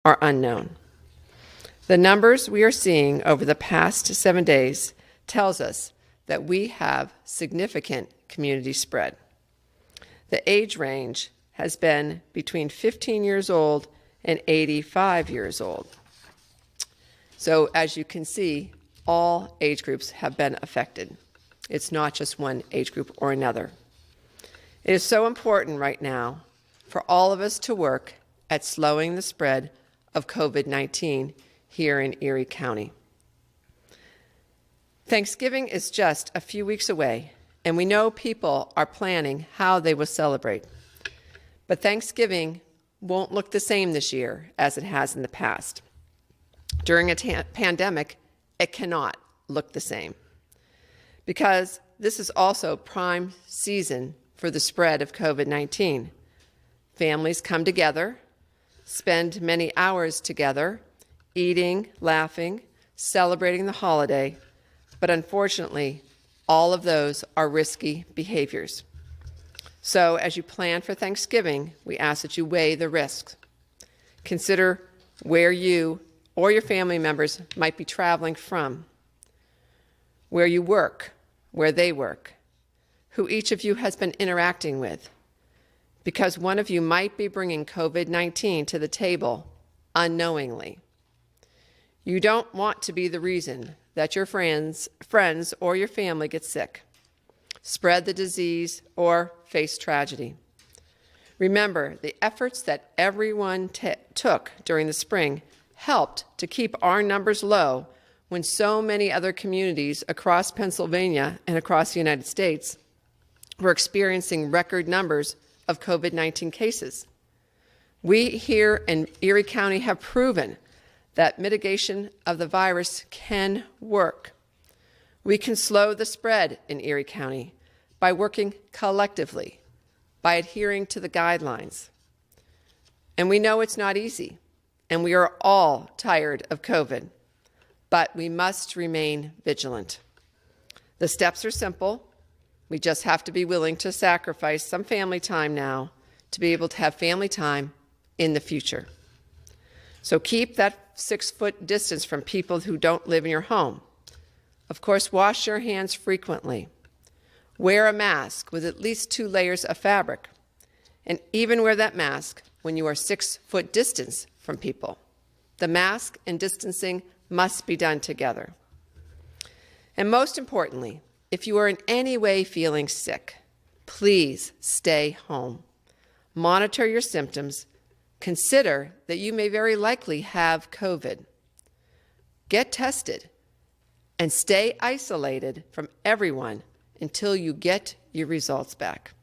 are unknown. The numbers we are seeing over the past 7 days tells us that we have significant community spread. The age range has been between 15 years old and 85 years old. So as you can see, all age groups have been affected. It's not just one age group or another. It is so important right now for all of us to work at slowing the spread of COVID-19 here in Erie County. Thanksgiving is just a few weeks away, and we know people are planning how they will celebrate. But Thanksgiving won't look the same this year as it has in the past. During a pandemic, it cannot look the same, because this is also prime season for the spread of COVID-19. Families come together, spend many hours together, eating, laughing, celebrating the holiday, but unfortunately, all of those are risky behaviors. So as you plan for Thanksgiving, we ask that you weigh the risks. Consider where you or your family members might be traveling from, where you work, where they work, who each of you has been interacting with, because one of you might be bringing COVID-19 to the table unknowingly. You don't want to be the reason that your friends or your family get sick, spread the disease, or face tragedy. Remember, the efforts that everyone took during the spring helped to keep our numbers low when so many other communities across Pennsylvania and across the United States were experiencing record numbers of COVID-19 cases. We here in Erie County have proven that mitigation of the virus can work. We can slow the spread in Erie County by working collectively, by adhering to the guidelines. And we know it's not easy, and we are all tired of COVID, but we must remain vigilant. The steps are simple. We just have to be willing to sacrifice some family time now to be able to have family time in the future. So keep that 6-foot distance from people who don't live in your home. Of course, wash your hands frequently. Wear a mask with at least 2 layers of fabric. And even wear that mask when you are 6-foot distance from people. The mask and distancing must be done together. And most importantly, if you are in any way feeling sick, please stay home. Monitor your symptoms. Consider that you may very likely have COVID. Get tested and stay isolated from everyone until you get your results back.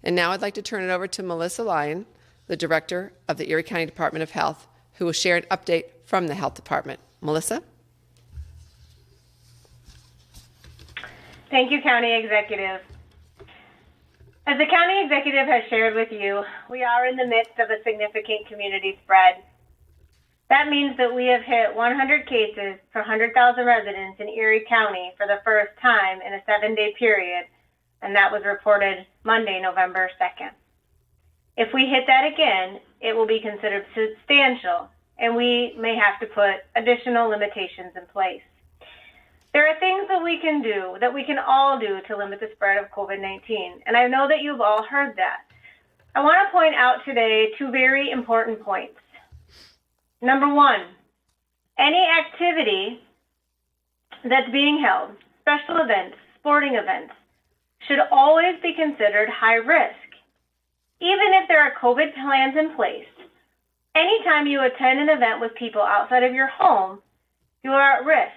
And now I'd like to turn it over to Melissa Lyons, the Director of the Erie County Department of Health, who will share an update from the Health Department. Melissa? Thank you, County Executive. As the County Executive has shared with you, we are in the midst of a significant community spread. That means that we have hit 100 cases per 100,000 residents in Erie County for the first time in a 7-day period, and that was reported Monday, November 2nd. If we hit that again, it will be considered substantial, and we may have to put additional limitations in place. There are things that we can do, that we can all do to limit the spread of COVID-19, and I know that you've all heard that. I want to point out today 2 very important points. Number 1, any activity that's being held, special events, sporting events, should always be considered high risk. Even if there are COVID plans in place, anytime you attend an event with people outside of your home, you are at risk.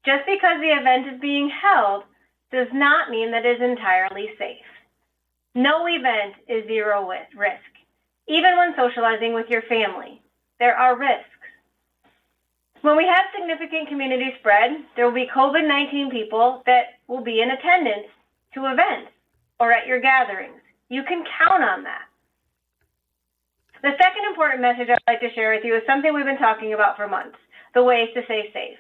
Just because the event is being held does not mean that it is entirely safe. No event is zero risk. Even when socializing with your family, there are risks. When we have significant community spread, there will be COVID-19 people that will be in attendance to events or at your gatherings. You can count on that. The second important message I'd like to share with you is something we've been talking about for months, the ways to stay safe.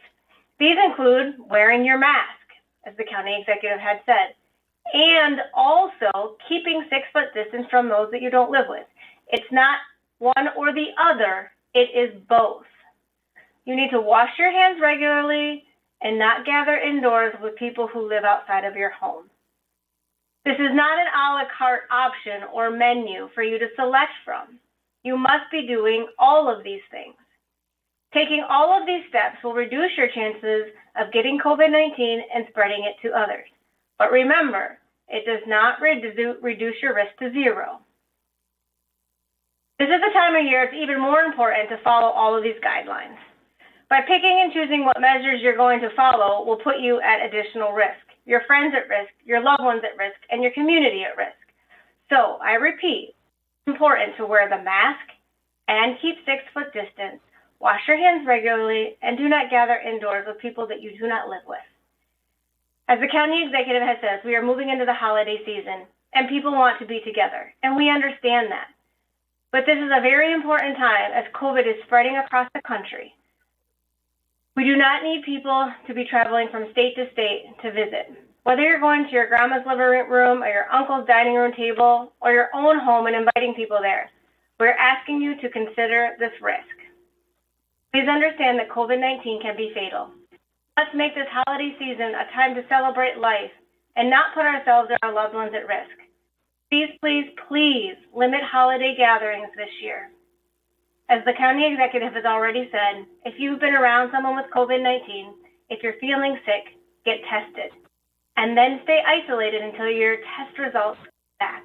These include wearing your mask, as the county executive had said, and also keeping 6-foot distance from those that you don't live with. It's not one or the other, It is both. You need to wash your hands regularly and not gather indoors with people who live outside of your home. This is not an a la carte option or menu for you to select from. You must be doing all of these things. Taking all of these steps will reduce your chances of getting COVID-19 and spreading it to others. But remember, it does not reduce your risk to zero. This is the time of year it's even more important to follow all of these guidelines. By picking and choosing what measures you're going to follow will put you at additional risk, your friends at risk, your loved ones at risk, and your community at risk. So, I repeat, it's important to wear the mask and keep 6-foot distance, wash your hands regularly, and do not gather indoors with people that you do not live with. As the county executive has said, we are moving into the holiday season, and people want to be together, and we understand that. But this is a very important time as COVID is spreading across the country. We do not need people to be traveling from state to state to visit. Whether you're going to your grandma's living room or your uncle's dining room table or your own home and inviting people there, we're asking you to consider this risk. Please understand that COVID-19 can be fatal. Let's make this holiday season a time to celebrate life and not put ourselves or our loved ones at risk. Please, please, please limit holiday gatherings this year. As the county executive has already said, if you've been around someone with COVID-19, if you're feeling sick, get tested. And then stay isolated until your test results come back.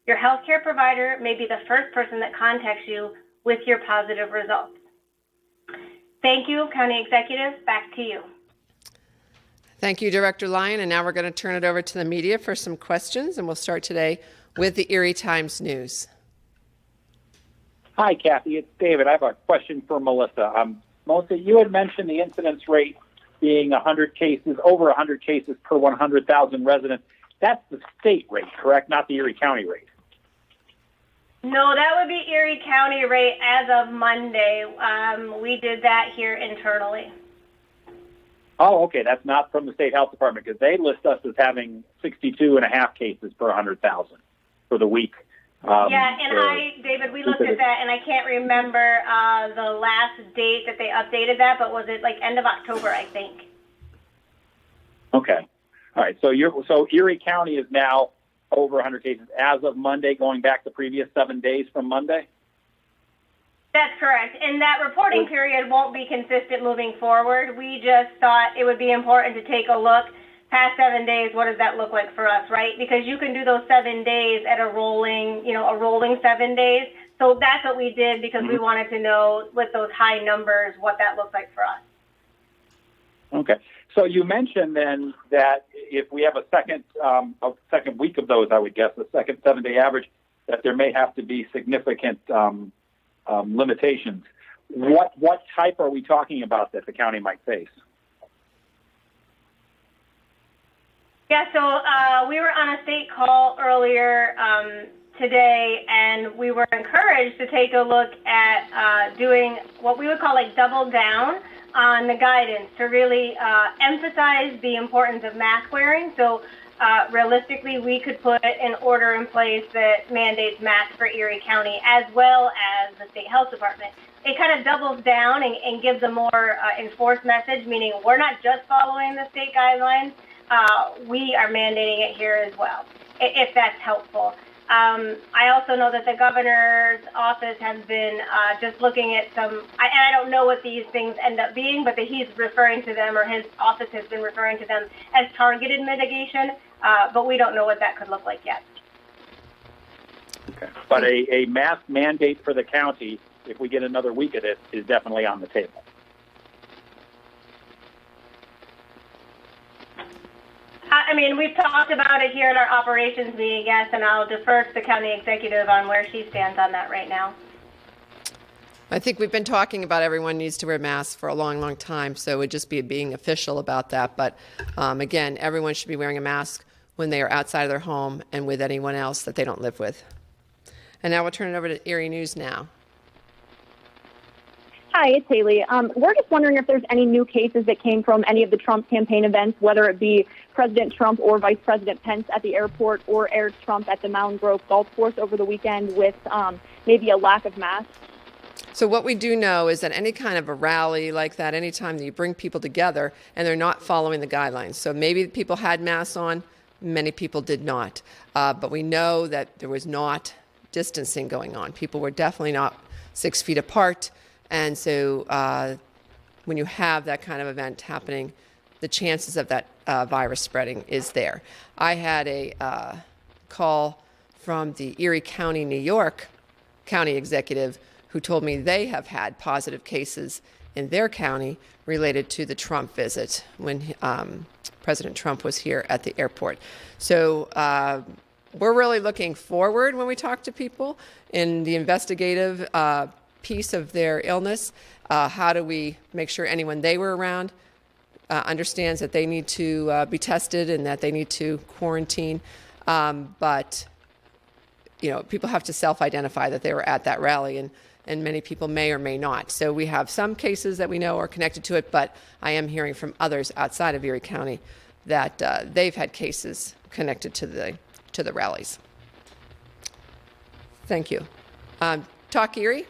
Your healthcare provider may be the first person that contacts you with your positive results. Thank you, County Executive. Back to you. Thank you, Director Lyon. And now we're going to turn it over to the media for some questions, and we'll start today with the Erie Times News. Hi, Kathy. It's David. I have a question for Melissa. Melissa, you had mentioned the incidence rate being 100 cases, over 100 cases per 100,000 residents. That's the state rate, correct? Not the Erie County rate. No, that would be Erie County rate as of Monday. We did that here internally. Oh, okay. That's not from the state health department because they list us as having 62.5 cases per 100,000 for the week. David, we looked at that, and I can't remember the last date that they updated that, but was it like end of October, I think? Okay. All right. So Erie County is now over 100 cases as of Monday, going back the previous 7 days from Monday? That's correct. And that reporting period won't be consistent moving forward. We just thought it would be important to take a look past 7 days. What does that look like for us, right? Because you can do those 7 days at a rolling 7 days. So that's what we did because we wanted to know with those high numbers what that looks like for us. Okay. So you mentioned then that if we have a second week of those, I would guess, the second 7-day average, that there may have to be significant limitations. What type are we talking about that the county might face? Yeah, so we were on a state call earlier today, and we were encouraged to take a look at doing what we would call like double down on the guidance to really emphasize the importance of mask wearing. So realistically, we could put an order in place that mandates masks for Erie County as well as the state health department. It kind of doubles down and gives a more enforced message, meaning we're not just following the state guidelines, we are mandating it here as well, if that's helpful. I also know that the governor's office has been just looking at some, and I don't know what these things end up being, but that he's referring to them, or his office has been referring to them as targeted mitigation, but we don't know what that could look like yet. Okay. But a mask mandate for the county, if we get another week of it, is definitely on the table. I mean, we've talked about it here at our operations meeting, yes, and I'll defer to the county executive on where she stands on that right now. I think we've been talking about everyone needs to wear masks for a long, long time, so it would just be being official about that. But again, everyone should be wearing a mask when they are outside of their home and with anyone else that they don't live with. And now we'll turn it over to Erie News now. Hi, it's Haley. We're just wondering if there's any new cases that came from any of the Trump campaign events, whether it be President Trump or Vice President Pence at the airport or Eric Trump at the Mountain Grove Golf Course over the weekend with maybe a lack of masks. So what we do know is that any kind of a rally like that, anytime that you bring people together and they're not following the guidelines. So maybe people had masks on, many people did not. But we know that there was not distancing going on. People were definitely not 6 feet apart. And so when you have that kind of event happening, the chances of that virus spreading is there. I had a call from the Erie County, New York county executive who told me they have had positive cases in their county related to the Trump visit when President Trump was here at the airport. So we're really looking forward when we talk to people in the investigative piece of their illness. How do we make sure anyone they were around understands that they need to be tested and that they need to quarantine. But you know, people have to self-identify that they were at that rally, and many people may or may not. So we have some cases that we know are connected to it, but I am hearing from others outside of Erie County that they've had cases connected to the rallies. Thank you. Talk Erie?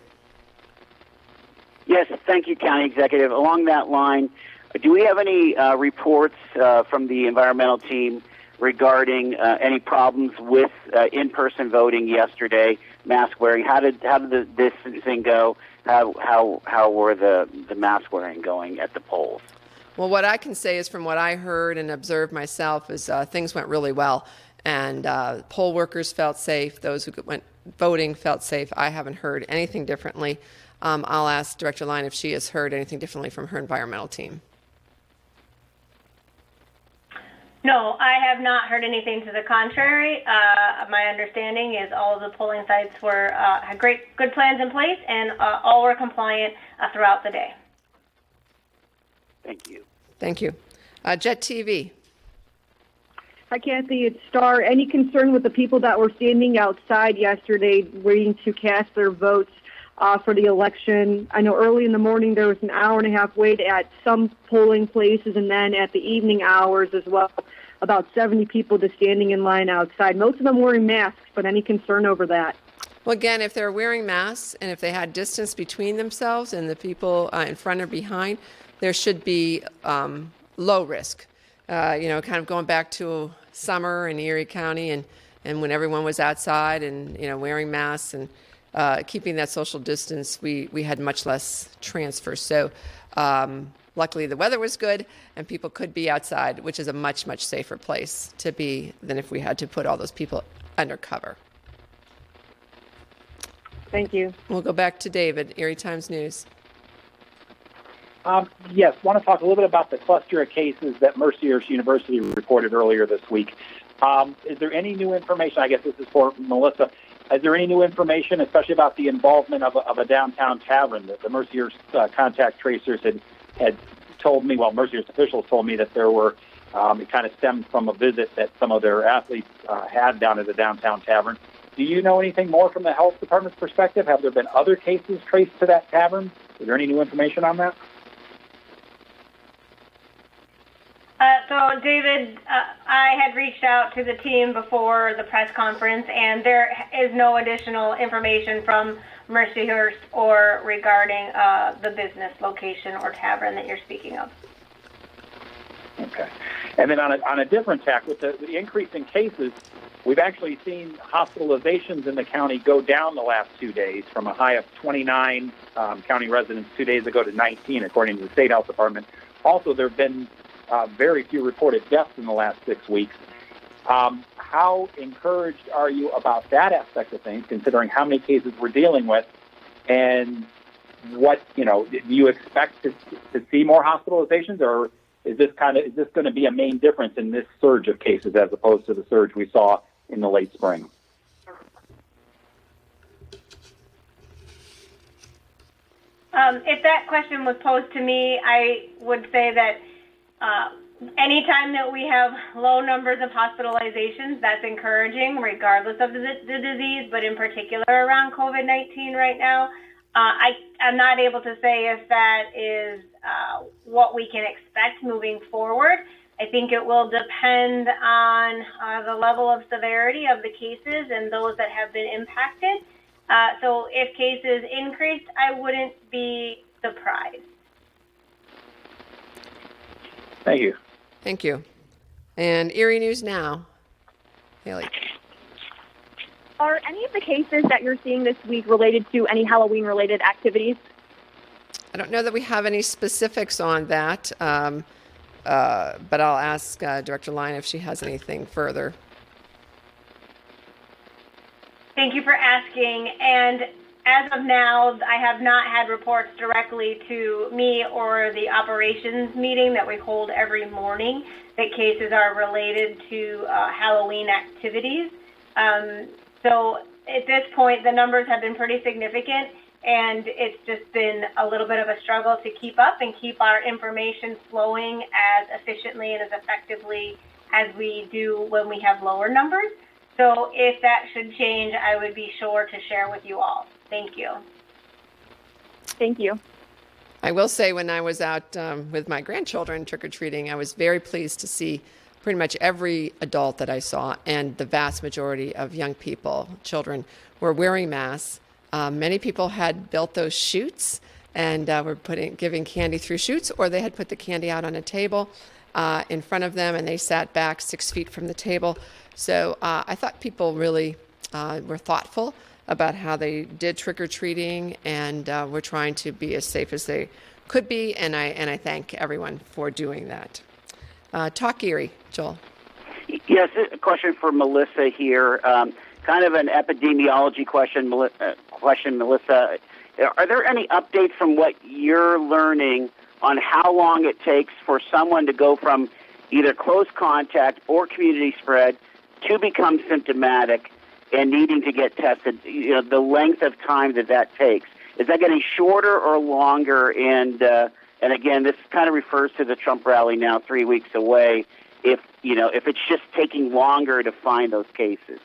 Yes, thank you, County Executive. Along that line, do we have any reports from the environmental team regarding any problems with in-person voting yesterday, mask wearing? How did this thing go? How were the mask wearing going at the polls? Well, what I can say is from what I heard and observed myself is things went really well. And poll workers felt safe. Those who went voting felt safe. I haven't heard anything differently. I'll ask Director Lyons if she has heard anything differently from her environmental team. No, I have not heard anything to the contrary. My understanding is all of the polling sites had good plans in place, and all were compliant throughout the day. Thank you. Thank you. Jet TV. Hi, Kathy. It's Star. Any concern with the people that were standing outside yesterday waiting to cast their votes for the election? I know early in the morning there was an hour-and-a-half wait at some polling places, and then at the evening hours as well, about 70 people just standing in line outside. Most of them wearing masks, but any concern over that? Well, again, if they're wearing masks and if they had distance between themselves and the people in front or behind, there should be low risk. You know, kind of going back to summer in Erie County and when everyone was outside and, you know, wearing masks and keeping that social distance, we had much less transfer. So luckily the weather was good and people could be outside, which is a much, much safer place to be than if we had to put all those people under cover. Thank you. We'll go back to David, Erie Times News. Yes, want to talk a little bit about the cluster of cases that Mercyhurst University reported earlier this week. Is there any new information? I guess this is for Melissa. Is there any new information, especially about the involvement of a downtown tavern? The Mercyhurst contact tracers had told me, well, Mercyhurst officials told me that there were, it kind of stemmed from a visit that some of their athletes had down at the downtown tavern. Do you know anything more from the health department's perspective? Have there been other cases traced to that tavern? Is there any new information on that? So, David, I had reached out to the team before the press conference, and there is no additional information from Mercyhurst or regarding the business location or tavern that you're speaking of. Okay. And then on a different tack, with the increase in cases, we've actually seen hospitalizations in the county go down the last 2 days from a high of 29 county residents 2 days ago to 19, according to the State Health Department. Also, there have been very few reported deaths in the last 6 weeks. How encouraged are you about that aspect of things, considering how many cases we're dealing with, and what, you know, do you expect to see more hospitalizations, or is this going to be a main difference in this surge of cases as opposed to the surge we saw in the late spring? If that question was posed to me, I would say that anytime that we have low numbers of hospitalizations, that's encouraging, regardless of the disease, but in particular around COVID-19 right now. I'm not able to say if that is what we can expect moving forward. I think it will depend on the level of severity of the cases and those that have been impacted. So if cases increased, I wouldn't be surprised. Thank you. Thank you. And Erie News Now, Haley. Are any of the cases that you're seeing this week related to any Halloween-related activities? I don't know that we have any specifics on that, but I'll ask Director Lyons if she has anything further. Thank you for asking. And as of now, I have not had reports directly to me or the operations meeting that we hold every morning that cases are related to Halloween activities. So at this point, the numbers have been pretty significant, and it's just been a little bit of a struggle to keep up and keep our information flowing as efficiently and as effectively as we do when we have lower numbers. So if that should change, I would be sure to share with you all. Thank you. Thank you. I will say when I was out with my grandchildren trick-or-treating, I was very pleased to see pretty much every adult that I saw and the vast majority of young people, children, were wearing masks. Many people had built those chutes and were giving candy through chutes, or they had put the candy out on a table in front of them and they sat back 6 feet from the table. So I thought people really were thoughtful about how they did trick-or-treating and were trying to be as safe as they could be, and I thank everyone for doing that. Talk Erie, Joel. Yes, a question for Melissa here. Kind of an epidemiology question, Melissa. Are there any updates from what you're learning on how long it takes for someone to go from either close contact or community spread to become symptomatic and needing to get tested? You know, the length of time that takes. Is that getting shorter or longer? And again, this kind of refers to the Trump rally now 3 weeks away. If it's just taking longer to find those cases.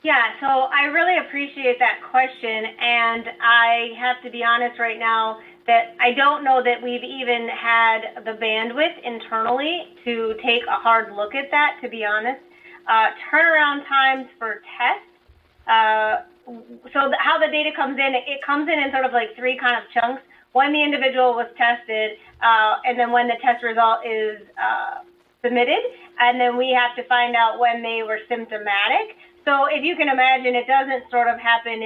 Yeah, so I really appreciate that question, and I have to be honest right now that I don't know that we've even had the bandwidth internally to take a hard look at that, to be honest. Turnaround times for tests. So how the data comes in, it comes in sort of like three kind of chunks. When the individual was tested, and then when the test result is submitted, and then we have to find out when they were symptomatic. So if you can imagine, it doesn't sort of happen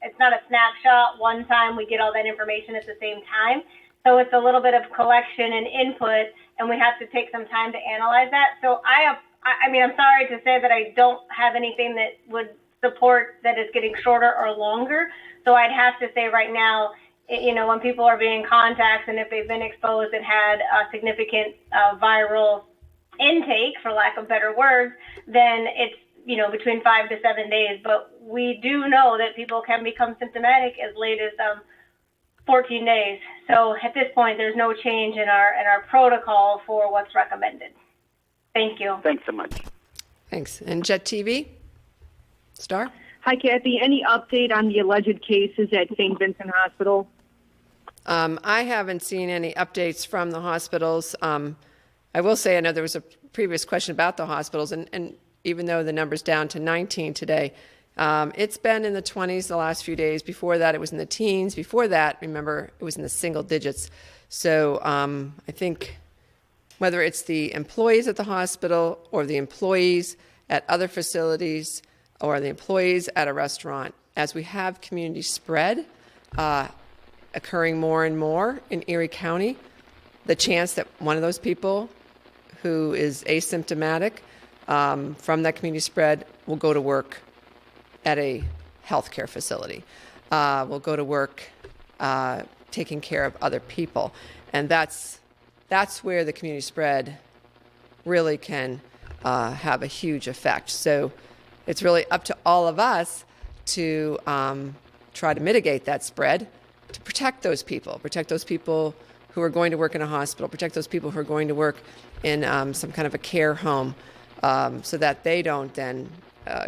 it's not a snapshot. One time we get all that information at the same time. So it's a little bit of collection and input, and we have to take some time to analyze that. So I mean, I'm sorry to say that I don't have anything that would support that it's getting shorter or longer. So I'd have to say right now, when people are being contacts and if they've been exposed and had a significant viral intake, for lack of better words, then it's, between 5 to 7 days. But we do know that people can become symptomatic as late as 14 days. So at this point, there's no change in our protocol for what's recommended. Thank you. Thanks so much. Thanks. And Jet TV? Star? Hi, Kathy. Any update on the alleged cases at St. Vincent Hospital? I haven't seen any updates from the hospitals. I will say I know there was a previous question about the hospitals, and even though the number's down to 19 today, it's been in the 20s the last few days. Before that, it was in the teens. Before that, remember, it was in the single digits. So I think whether it's the employees at the hospital or the employees at other facilities or the employees at a restaurant, as we have community spread occurring more and more in Erie County, the chance that one of those people who is asymptomatic from that community spread will go to work at a healthcare facility, will go to work taking care of other people. And that's where the community spread really can have a huge effect. So it's really up to all of us to try to mitigate that spread, to protect those people who are going to work in a hospital, protect those people who are going to work in some kind of a care home, so that they don't then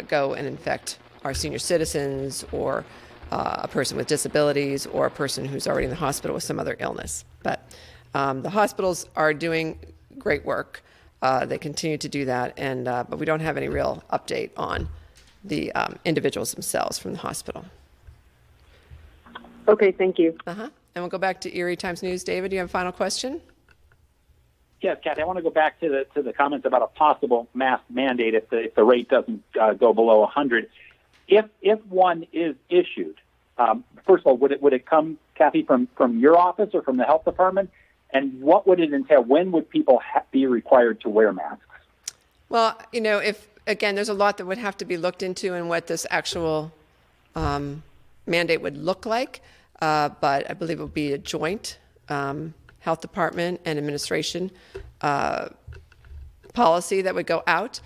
go and infect our senior citizens or a person with disabilities or a person who's already in the hospital with some other illness. But the hospitals are doing great work. They continue to do that, and but we don't have any real update on individuals themselves from the hospital. Okay, thank you. And we'll go back to Erie Times News. David, do you have a final question? Yes, Kathy, I want to go back to the comments about a possible mask mandate if the rate doesn't go below 100. If one is issued, first of all, would it come, Kathy, from your office or from the health department? And what would it entail? When would people be required to wear masks? Well, again, there's a lot that would have to be looked into and what this actual mandate would look like. But I believe it would be a joint health department and administration policy that would go out.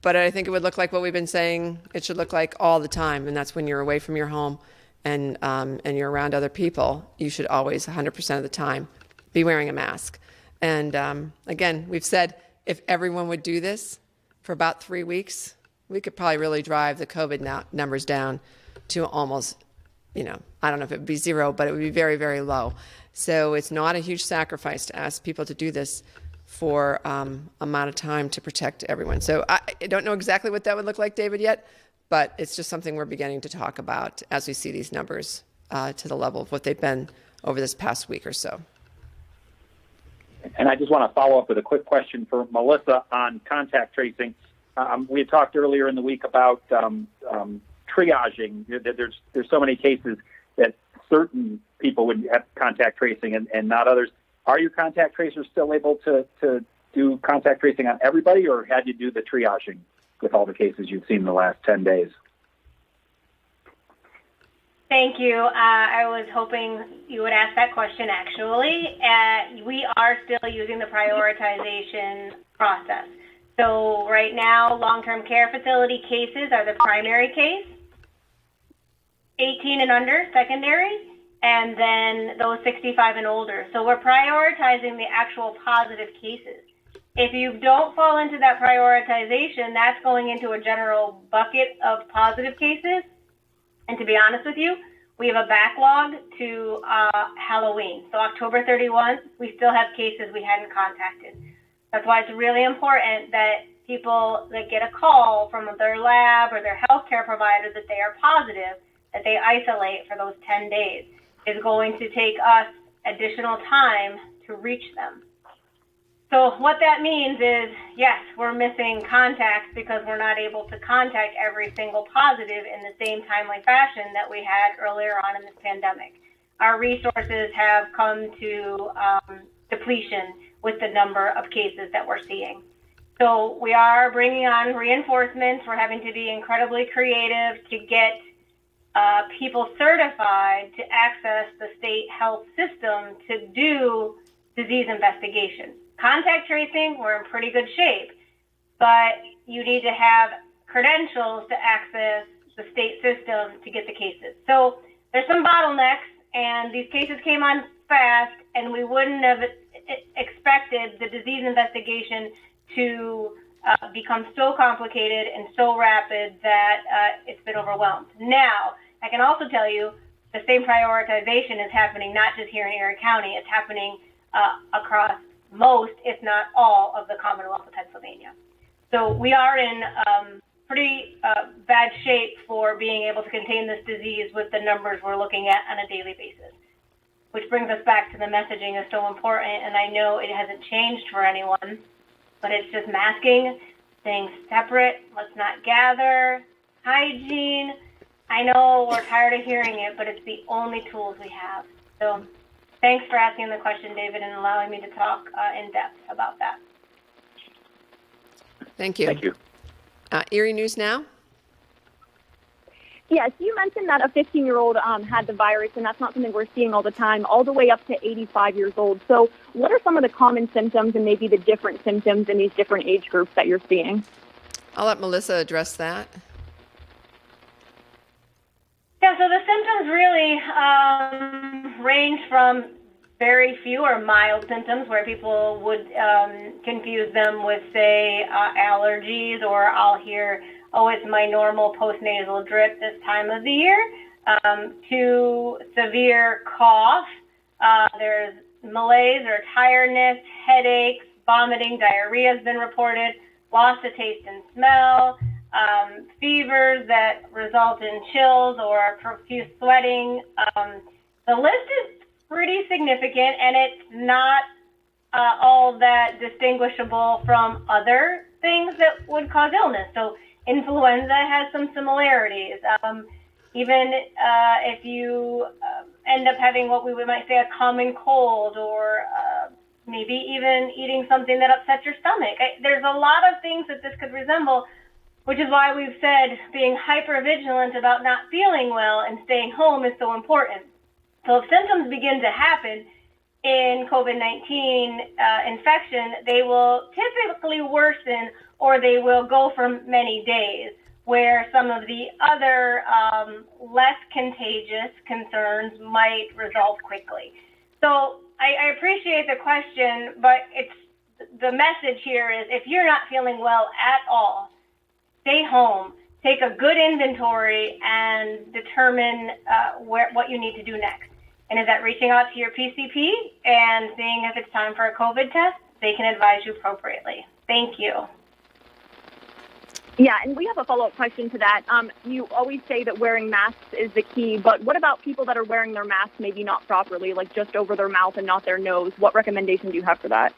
But I think it would look like what we've been saying it should look like all the time, and that's when you're away from your home and you're around other people. You should always, 100% of the time, be wearing a mask. And again, we've said if everyone would do this for about 3 weeks, we could probably really drive the COVID numbers down to almost, I don't know if it would be zero, but it would be very, very low. So it's not a huge sacrifice to ask people to do this for amount of time to protect everyone. So I don't know exactly what that would look like, David, yet, but it's just something we're beginning to talk about as we see these numbers to the level of what they've been over this past week or so. And I just want to follow up with a quick question for Melissa on contact tracing. We had talked earlier in the week about triaging. There's so many cases that certain people would have contact tracing and not others. Are your contact tracers still able to do contact tracing on everybody, or had you do the triaging with all the cases you've seen in the last 10 days? Thank you. I was hoping you would ask that question, actually. We are still using the prioritization process. So right now, long-term care facility cases are the primary case, 18 and under, secondary, and then those 65 and older. So we're prioritizing the actual positive cases. If you don't fall into that prioritization, that's going into a general bucket of positive cases. And to be honest with you, we have a backlog to Halloween. So October 31, we still have cases we hadn't contacted. That's why it's really important that people that get a call from their lab or their healthcare provider that they are positive, that they isolate for those 10 days. It's going to take us additional time to reach them. So what that means is, yes, we're missing contacts because we're not able to contact every single positive in the same timely fashion that we had earlier on in this pandemic. Our resources have come to depletion with the number of cases that we're seeing. So we are bringing on reinforcements. We're having to be incredibly creative to get people certified to access the state health system to do disease investigations. Contact tracing, we're in pretty good shape, but you need to have credentials to access the state system to get the cases. So there's some bottlenecks, and these cases came on fast, and we wouldn't have expected the disease investigation to become so complicated and so rapid that it's been overwhelmed. Now, I can also tell you the same prioritization is happening not just here in Erie County, it's happening across most, if not all, of the Commonwealth of Pennsylvania. So we are in pretty bad shape for being able to contain this disease with the numbers we're looking at on a daily basis. Which brings us back to the messaging is so important, and I know it hasn't changed for anyone, but it's just masking, staying separate, let's not gather, hygiene. I know we're tired of hearing it, but it's the only tools we have. So thanks for asking the question, David, and allowing me to talk in depth about that. Thank you. Thank you. Erie News Now? Yes, you mentioned that a 15-year-old had the virus, and that's not something we're seeing all the time, all the way up to 85 years old. So what are some of the common symptoms and maybe the different symptoms in these different age groups that you're seeing? I'll let Melissa address that. Yeah, so the symptoms really range from very few or mild symptoms where people would confuse them with, say, allergies, or I'll hear, oh, it's my normal postnasal drip this time of the year, to severe cough. There's malaise or tiredness, headaches, vomiting, diarrhea has been reported, loss of taste and smell, fevers that result in chills or profuse sweating. The list is pretty significant, and it's not all that distinguishable from other things that would cause illness. So influenza has some similarities. Even if you end up having what we might say a common cold, or maybe even eating something that upsets your stomach. There's a lot of things that this could resemble, which is why we've said being hyper vigilant about not feeling well and staying home is so important. So if symptoms begin to happen in COVID-19 infection, they will typically worsen, or they will go for many days, where some of the other less contagious concerns might resolve quickly. So I appreciate the question, but the message here is if you're not feeling well at all, stay home, take a good inventory, and determine what you need to do next. And is that reaching out to your PCP and seeing if it's time for a COVID test? They can advise you appropriately. Thank you. Yeah, and we have a follow-up question to that. You always say that wearing masks is the key, but what about people that are wearing their masks maybe not properly, like just over their mouth and not their nose? What recommendation do you have for that?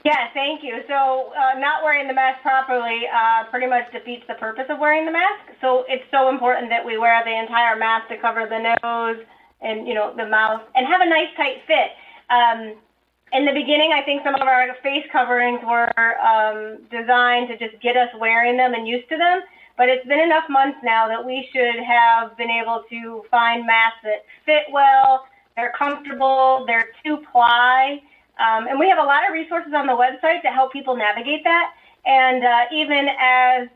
Yeah, thank you. So not wearing the mask properly pretty much defeats the purpose of wearing the mask. So it's so important that we wear the entire mask to cover the nose and, the mouth, and have a nice tight fit. In the beginning, I think some of our face coverings were designed to just get us wearing them and used to them. But it's been enough months now that we should have been able to find masks that fit well, they're comfortable, they're two-ply. And we have a lot of resources on the website to help people navigate that. And even as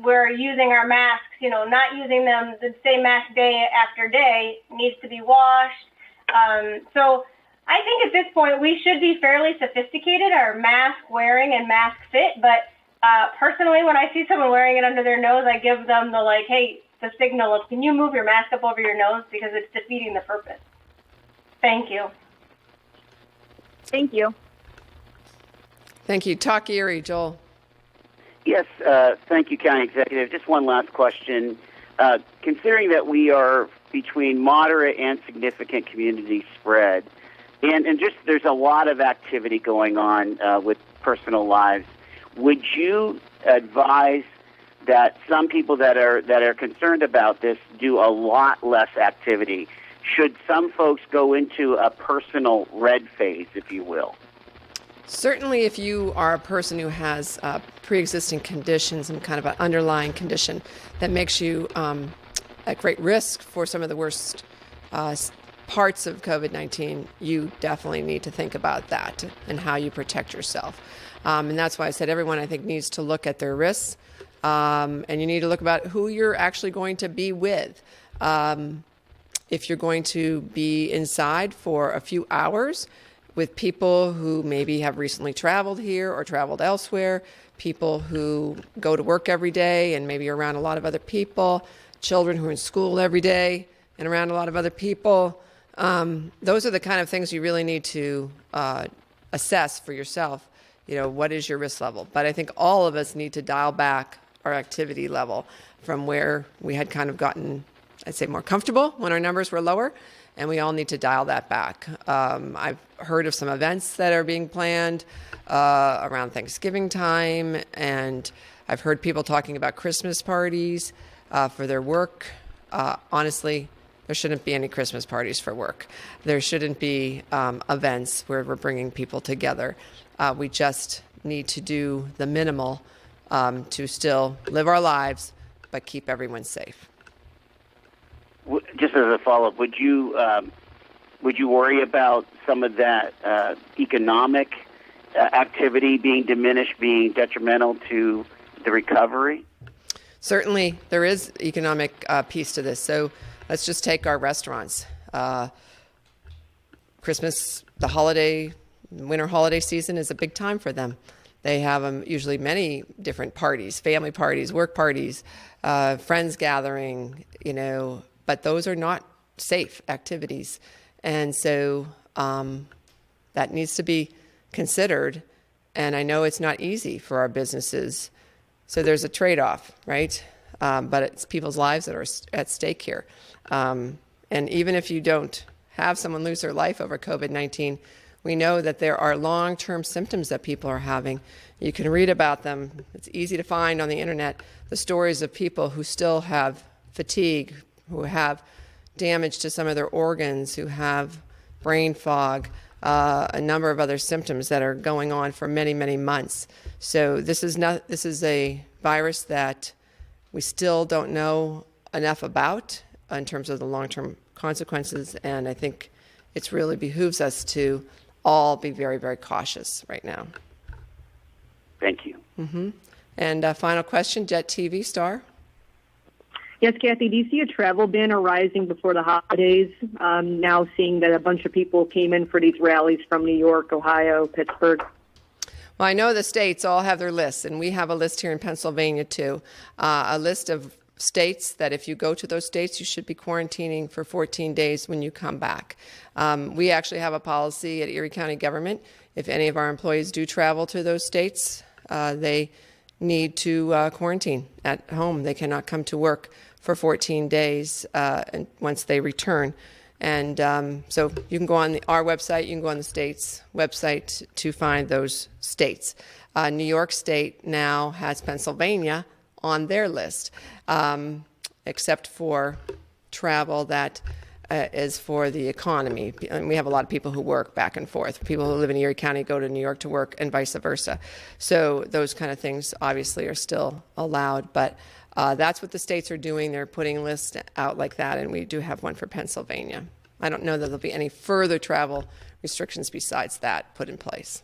we're using our masks, not using them the same mask day after day, needs to be washed. So I think at this point we should be fairly sophisticated, our mask wearing and mask fit. But personally, when I see someone wearing it under their nose, I give them the signal of, can you move your mask up over your nose, because it's defeating the purpose. Thank you. Thank you. Thank you. Talk Erie, Joel. Yes, thank you, County Executive. Just one last question. Considering that we are between moderate and significant community spread, and just there's a lot of activity going on with personal lives, would you advise that some people that are concerned about this do a lot less activity? Should some folks go into a personal red phase, if you will? Certainly, if you are a person who has pre-existing conditions, some kind of an underlying condition that makes you at great risk for some of the worst parts of COVID-19, you definitely need to think about that and how you protect yourself. And that's why I said everyone, I think, needs to look at their risks, and you need to look about who you're actually going to be with. If you're going to be inside for a few hours with people who maybe have recently traveled here or traveled elsewhere, people who go to work every day and maybe are around a lot of other people, children who are in school every day and around a lot of other people, those are the kind of things you really need to assess for yourself. What is your risk level? But I think all of us need to dial back our activity level from where we had kind of gotten, I'd say, more comfortable when our numbers were lower, and we all need to dial that back. I've heard of some events that are being planned around Thanksgiving time, and I've heard people talking about Christmas parties for their work. Honestly, there shouldn't be any Christmas parties for work. There shouldn't be events where we're bringing people together. We just need to do the minimal to still live our lives, but keep everyone safe. Just as a follow-up, would you worry about some of that economic activity being diminished, being detrimental to the recovery? Certainly, there is economic piece to this. So let's just take our restaurants. Christmas, the winter holiday season is a big time for them. They have usually many different parties, family parties, work parties, friends gathering, but those are not safe activities. And so that needs to be considered. And I know it's not easy for our businesses So there's a trade-off, right? But it's people's lives that are at stake here. And even if you don't have someone lose their life over COVID-19, we know that there are long-term symptoms that people are having. You can read about them. It's easy to find on the internet the stories of people who still have fatigue, who have damage to some of their organs, who have brain fog, a number of other symptoms that are going on for many, many months. So this is a virus that we still don't know enough about in terms of the long-term consequences, and I think it really behooves us to all be very, very cautious right now. Thank you. And final question, Jet TV star. Yes, Kathy, do you see a travel ban arising before the holidays? Now seeing that a bunch of people came in for these rallies from New York, Ohio, Pittsburgh. Well, I know the states all have their lists, and we have a list here in Pennsylvania too, a list of states that if you go to those states, you should be quarantining for 14 days when you come back. We actually have a policy at Erie County government. If any of our employees do travel to those states, they need to quarantine at home. They cannot come to work for 14 days and once they return. And so you can go on our website, you can go on the state's website to find those states. New York State now has Pennsylvania on their list, except for travel that is for the economy. And we have a lot of people who work back and forth. People who live in Erie County go to New York to work and vice versa. So those kind of things obviously are still allowed, but that's what the states are doing. They're putting lists out like that, and we do have one for Pennsylvania. I don't know that there'll be any further travel restrictions besides that put in place.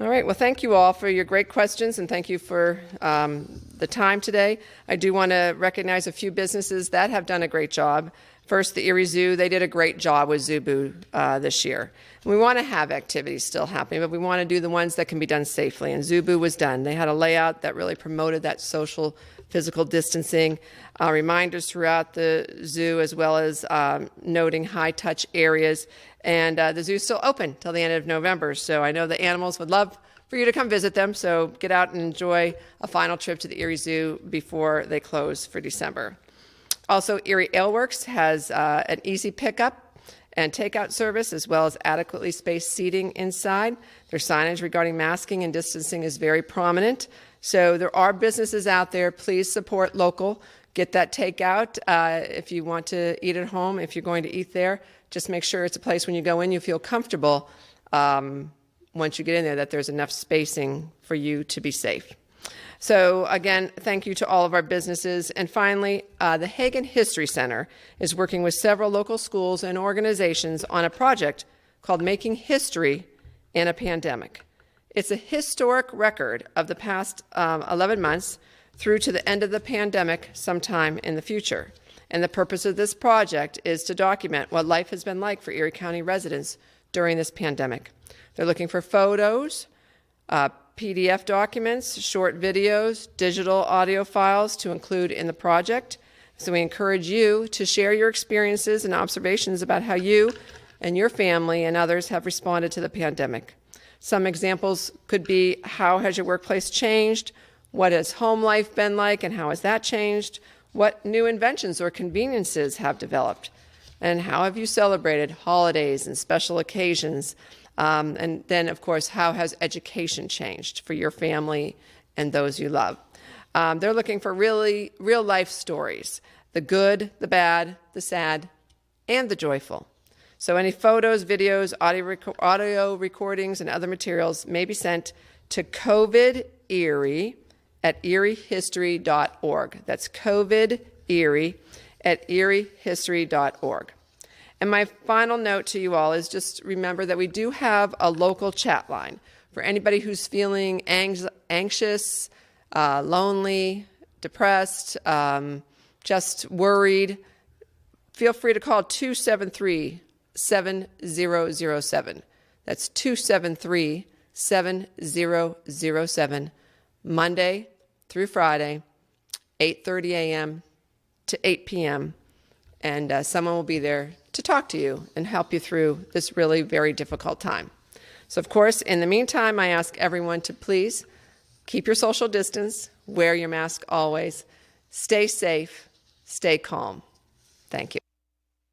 All right, well, thank you all for your great questions, and thank you for the time today. I do want to recognize a few businesses that have done a great job. First, the Erie Zoo, they did a great job with Zubu this year. And we want to have activities still happening, but we want to do the ones that can be done safely, and Zubu was done. They had a layout that really promoted that social, physical distancing, reminders throughout the zoo, as well as noting high-touch areas. And the zoo's still open till the end of November, so I know the animals would love for you to come visit them, so get out and enjoy a final trip to the Erie Zoo before they close for December. Also, Erie Ale Works has an easy pickup and takeout service, as well as adequately spaced seating inside. Their signage regarding masking and distancing is very prominent. So there are businesses out there. Please support local. Get that takeout if you want to eat at home. If you're going to eat there, just make sure it's a place when you go in you feel comfortable once you get in there, that there's enough spacing for you to be safe. So again, thank you to all of our businesses. And finally, the Hagen History Center is working with several local schools and organizations on a project called Making History in a Pandemic. It's a historic record of the past 11 months through to the end of the pandemic sometime in the future. And the purpose of this project is to document what life has been like for Erie County residents during this pandemic. They're looking for photos, PDF documents, short videos, digital audio files to include in the project. So we encourage you to share your experiences and observations about how you and your family and others have responded to the pandemic. Some examples could be, how has your workplace changed? What has home life been like and how has that changed? What new inventions or conveniences have developed? And how have you celebrated holidays and special occasions? And then, of course, how has education changed for your family and those you love? They're looking for really real-life stories, the good, the bad, the sad, and the joyful. So any photos, videos, audio recordings, and other materials may be sent to COVID-Erie at eriehistory.org. That's COVID-Erie at eriehistory.org. And my final note to you all is just remember that we do have a local chat line for anybody who's feeling anxious, lonely, depressed, just worried. Feel free to call 273-7007. That's 273-7007, Monday through Friday, 8:30 a.m. to 8 p.m., and someone will be there to talk to you and help you through this really very difficult time. So, of course, in the meantime, I ask everyone to please Keep your social distance, wear your mask always, stay safe, stay calm. Thank you.